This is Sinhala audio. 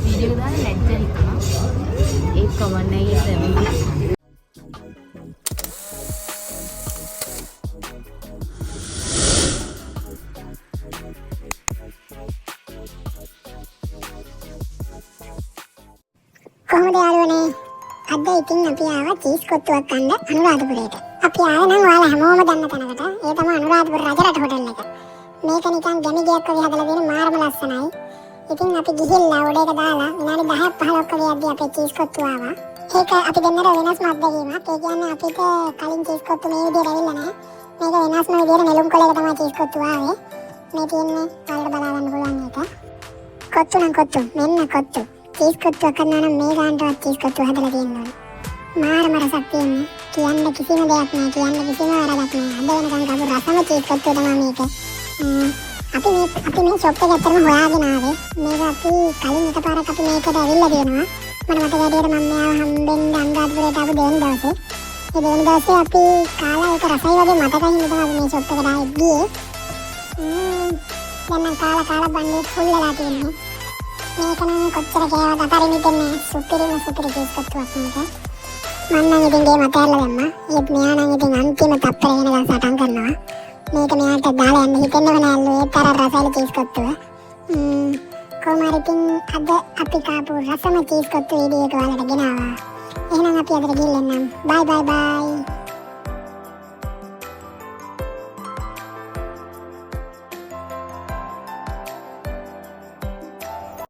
වීඩියෝ එක දාන්න ලැජ්ජ හිතුණා. ඒ කමන්න එකේ දැම්මා. කොහොමද යාළුවනේ? අද ඉතින් අපි ආවා චීස් කොත්තුවක් කන්න අනුරාධපුරයට. අපි ආවේ නම් ඔයාලා හැමෝම දන්න තැනකට. ඒ තමයි අනුරාධපුර රජරට හොටල් එක. මේක නිකන් ගැමි ගයක් වගේ හදලා තියෙන මාරම ලස්සනයි. ඉතින් අපි ගිහිල්ලා උඩ එක දාලා විනාඩි 10ක් 15ක් වගේ යද්දී අපේ චීස් කොත්තුව ආවා. ඒක අපි දෙන්නට වෙනස්ම අත්දැකීමක්. ඒ කියන්නේ අපිට කලින් චීස් කොත්තු මේ විදිහට ඇවිල්ලා නැහැ. මේක වෙනස්ම විදිහට නෙළුම් කොළයක තමයි චීස් කොත්තුව ආවේ. මේ තියෙන්නේ වලට බලා ගන්න පුළුවන් එක. කොත්තු නම් කොත්තු. මෙන්න කොත්තු. චීස් කොත්තුවක් කරනවා නම් මේ ගානටවත් චීස් කොත්තුව හදලා තියෙනවා. මාරම රසක් තියෙන්නේ. කියන්න කිසිම දෙයක් නැහැ. කියන්න කිසිම වරදක් නැහැ. අද වෙනකන් කපු රසම චීස් කොත්තුව තමයි මේක. අපි මේ ෂොප් එක ඇත්තටම හොයාගෙන ආවේ. මේක අපි කලින් එකපාරක් අපි මේකට ඇවිල්ලා තියෙනවා. මම මතක හැටියට මම මෙයාව හම්බෙන්න අනුරාධපුරයට ආපු දෙවන දවසේ. ඒ දෙවන දවසේ අපි කාලා ඒක රසයි වගේ මතකයි හින්දා තමයි මේ ෂොප් එකට ආවේ ගියේ. දැන් මම කාලා බන්නේ ෆුල් වෙලා තියෙනවා. මේක නම් කොච්චර කෑවත් අතරින් ඉන්නේ සුපිරිම සුපිරි චීස් කොත්තුවක් මේක. මම නම් ඉතින් ගේ මත ඇරලා දැම්මා. ඒත් මෙයා නම් ඉතින් අන්තිම තප්පර වෙනකන් සටන් කරනවා. මේක මෙයාට දාලා යන්න හිතෙන්නව නෑලු ඒ තරම් රසයි චීස් කොත්තුව. කොහොම හරි ඉතින් අද අපි කාපු රසම චීස් කොත්තු වීඩියෝ එක ඔයාලට ගෙනාවා. එහෙනම් අපි අදට ගිහින් එන්නම්. බයි බයි බයි.